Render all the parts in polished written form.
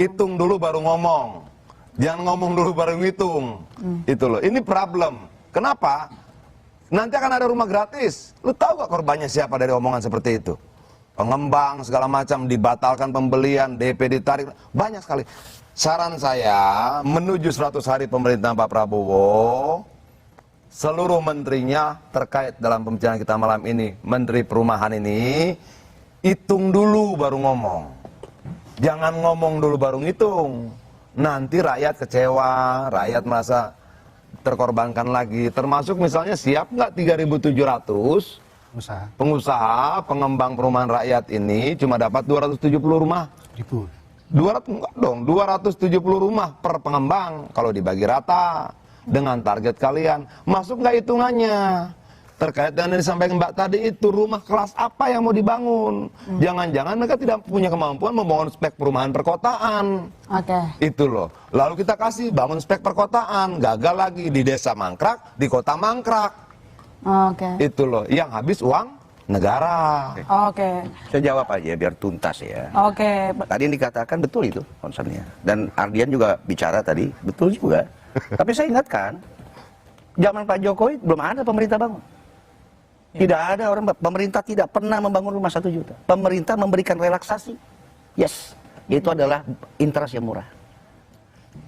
Hitung dulu baru ngomong. Jangan ngomong dulu baru ngitung. Itu loh. Ini problem. Kenapa? Nanti akan ada rumah gratis. Lu tahu gak korbannya siapa dari omongan seperti itu? Pengembang segala macam dibatalkan pembelian, DP ditarik, banyak sekali. Saran saya menuju 100 hari pemerintahan Pak Prabowo, seluruh menterinya terkait dalam pembicaraan kita malam ini, Menteri Perumahan ini, hitung dulu baru ngomong. Jangan ngomong dulu baru ngitung. Nanti rakyat kecewa, rakyat merasa terkorbankan lagi. Termasuk misalnya siap nggak 3.700 pengusaha, pengembang perumahan rakyat ini cuma dapat 270 rumah. 200 enggak dong, 270 rumah per pengembang. Kalau dibagi rata dengan target kalian, masuk nggak hitungannya? Terkait dengan yang disampaikan Mbak tadi itu, rumah kelas apa yang mau dibangun? Jangan-jangan mereka tidak punya kemampuan membangun spek perumahan perkotaan. Itu loh. Lalu kita kasih bangun spek perkotaan, gagal lagi di desa mangkrak, di kota mangkrak. Itu loh, yang habis uang negara. Saya jawab aja biar tuntas ya. Tadi yang dikatakan betul itu concernnya. Dan Ardian juga bicara tadi, betul juga. Tapi saya ingatkan, zaman Pak Jokowi belum ada pemerintah bangun. Tidak ada orang, pemerintah tidak pernah membangun rumah 1 juta. Pemerintah memberikan relaksasi. Yes, itu adalah interest yang murah.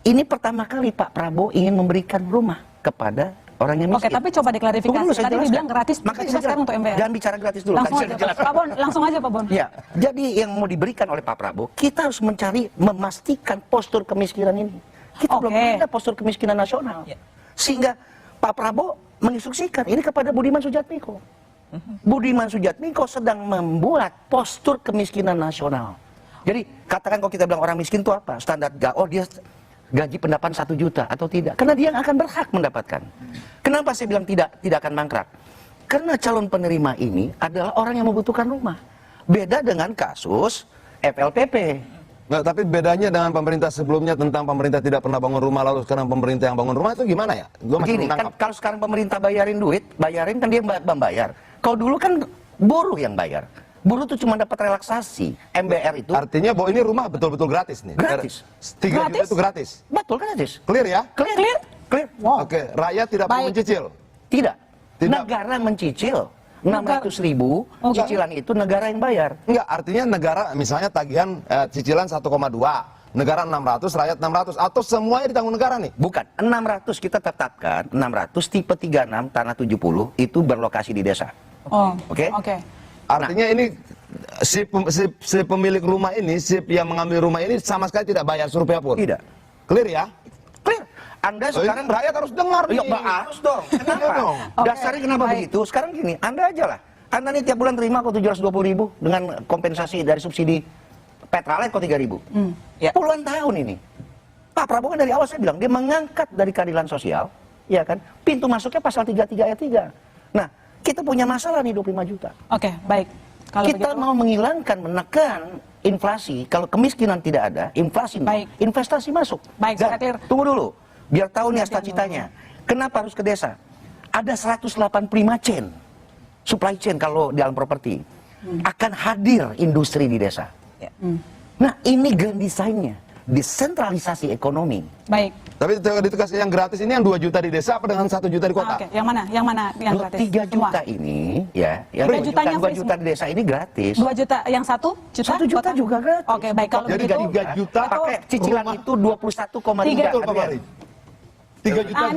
Ini pertama kali Pak Prabowo ingin memberikan rumah kepada orang yang miskin. Tapi coba diklarifikasi. Tadi dibilang gratis, makanya sekarang untuk MBR. Jangan bicara gratis dulu. Langsung aja, Pak Bon, langsung aja Pak Bon. Ya, jadi yang mau diberikan oleh Pak Prabowo, kita harus mencari, memastikan postur kemiskinan ini. Kita belum ada postur kemiskinan nasional. Sehingga Pak Prabowo menginstruksikan ini kepada Budiman Sujatmiko. Budiman Sujatmiko sedang membuat postur kemiskinan nasional. Jadi katakan kalau kita bilang orang miskin itu apa? Standar dia gaji pendapat 1 juta atau tidak? Karena dia akan berhak mendapatkan. Kenapa saya bilang tidak akan mangkrak? Karena calon penerima ini adalah orang yang membutuhkan rumah. Beda dengan kasus FLPP. Nah, tapi bedanya dengan pemerintah sebelumnya tentang pemerintah tidak pernah bangun rumah, lalu sekarang pemerintah yang bangun rumah itu gimana ya? Begini, kan kalau sekarang pemerintah bayarin duit, bayarin kan dia membayar. Kalau dulu kan buruh yang bayar. Buruh itu cuma dapat relaksasi. MBR itu. Artinya bahwa ini rumah betul-betul gratis nih. Gratis. 3 juta itu gratis. Betul, gratis. Clear ya? Clear. Wow. Oke, rakyat tidak perlu mencicil. Tidak. Negara mencicil. 600.000 cicilan itu negara yang bayar. Enggak, artinya negara misalnya tagihan cicilan 1,2, negara 600, rakyat 600, atau semuanya ditanggung negara nih? Bukan, 600 kita tetapkan, 600 tipe 36 tanah 70 itu berlokasi di desa. Oke? Artinya ini si pemilik rumah ini, si yang mengambil rumah ini sama sekali tidak bayar rupiah pun? Tidak. Clear ya? Clear. Anda sekarang rakyat harus dengar nih. Ya, harus dong. Kenapa? Dasarnya kenapa begitu? Sekarang gini, Anda aja lah. Anda nih tiap bulan terima kok 720.000 dengan kompensasi dari subsidi Petralite kok 3.000. Puluhan tahun ini. Pak Prabowo kan dari awal saya bilang dia mengangkat dari keadilan sosial, ya kan? Pintu masuknya pasal 33 ayat 3. Nah, kita punya masalah nih 25 juta. Baik. Kalau kita mau menghilangkan, menekan inflasi. Kalau kemiskinan tidak ada, inflasi, investasi masuk. Dan, tunggu dulu. Biar tahu nih cita-citanya. Kenapa harus ke desa? Ada 185 chain, supply chain kalau di dalam properti. Akan hadir industri di desa. Nah, ini grand desainnya. Desentralisasi ekonomi. Baik. Tapi dikasih yang gratis ini yang 2 juta di desa apa dengan 1 juta di kota? Yang mana? Yang mana yang gratis? 3 juta ini, ya. Yang 2 juta di desa ini gratis. 2 juta, yang 1 juta? 1 juta juga gratis. Baik. Kalau jadi begitu, 3 juta pakai cicilan itu 21,3. 3 juta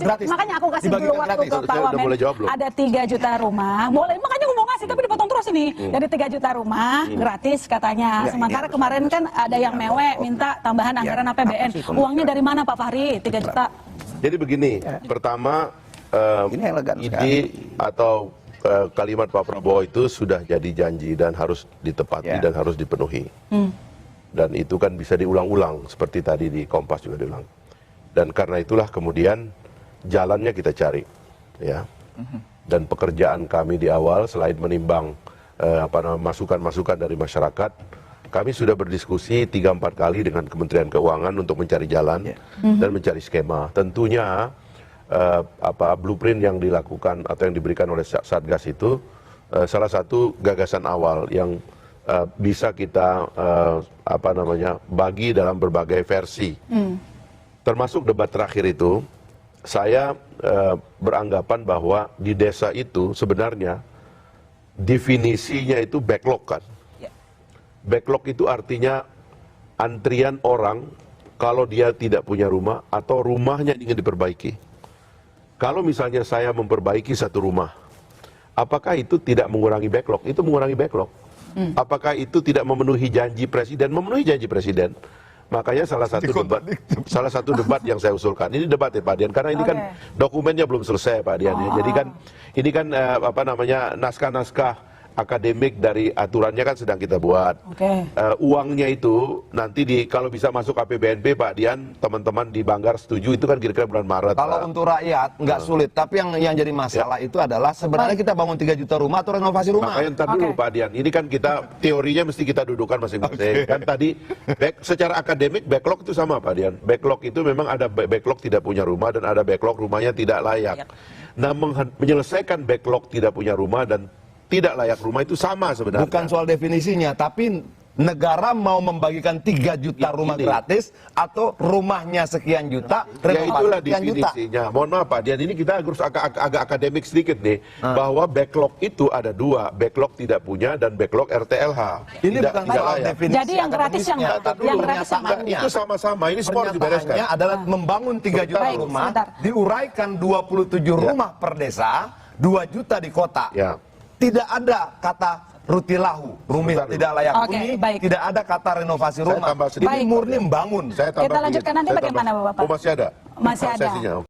gratis. Makanya aku kasih dulu waktu ke Pak Wamen. Ada 3 juta rumah, boleh. Makanya mau ngasih tapi dipotong terus ini. Jadi 3 juta rumah gratis katanya. Sementara kemarin kan ada yang mewek minta tambahan anggaran APBN. Uangnya dari mana Pak Fahri? 3 juta. Jadi begini, pertama ide atau kalimat Pak Prabowo itu sudah jadi janji dan harus ditepati dan harus dipenuhi. Dan itu kan bisa diulang-ulang seperti tadi di Kompas juga diulang. Dan karena itulah kemudian jalannya kita cari, ya. Dan pekerjaan kami di awal selain menimbang masukan-masukan dari masyarakat, kami sudah berdiskusi 3-4 kali dengan Kementerian Keuangan untuk mencari jalan dan mencari skema. Tentunya blueprint yang dilakukan atau yang diberikan oleh Satgas itu salah satu gagasan awal yang bisa kita bagi dalam berbagai versi. Termasuk debat terakhir itu, saya beranggapan bahwa di desa itu sebenarnya definisinya itu backlog kan. Backlog itu artinya antrian orang kalau dia tidak punya rumah atau rumahnya ingin diperbaiki. Kalau misalnya saya memperbaiki satu rumah, apakah itu tidak mengurangi backlog? Itu mengurangi backlog. Apakah itu tidak memenuhi janji presiden? Memenuhi janji presiden. Makanya salah satu debat yang saya usulkan, ini debat ya Pak Dian, karena ini kan dokumennya belum selesai Pak Dian. Jadi kan ini kan naskah-naskah akademik dari aturannya kan sedang kita buat. Uangnya itu nanti kalau bisa masuk APBNP Pak Dian, teman-teman di Banggar setuju itu kan kira-kira bulan Maret. Kalau untuk rakyat nggak sulit, tapi yang jadi masalah itu adalah sebenarnya kita bangun 3 juta rumah atau renovasi rumah. Makanya ntar dulu Pak Dian, ini kan kita teorinya mesti kita dudukan masing-masing. Kan tadi secara akademik backlog itu sama Pak Dian. Backlog itu memang ada backlog tidak punya rumah dan ada backlog rumahnya tidak layak. Nah, menyelesaikan backlog tidak punya rumah dan tidak layak rumah itu sama sebenarnya. Bukan soal definisinya, tapi negara mau membagikan 3 juta rumah gratis atau rumahnya sekian juta, ya itulah sekian definisinya. Mohon maaf Pak Dian, ini kita harus agak akademik sedikit nih, bahwa backlog itu ada 2, backlog tidak punya dan backlog RTLH. Ini bukan soal definisi. Jadi yang gratis yang gratis yang itu sama-sama, ini semua harus dibereskan. Pernyataannya adalah membangun 3 juta rumah, diuraikan 27 rumah per desa, 2 juta di kota. Tidak ada kata rutilahu, rumah tidak layak huni, tidak ada kata renovasi rumah. Ini murni membangun. Kita lanjutkan nanti bagaimana Bapak? Oh masih ada? Masih ada.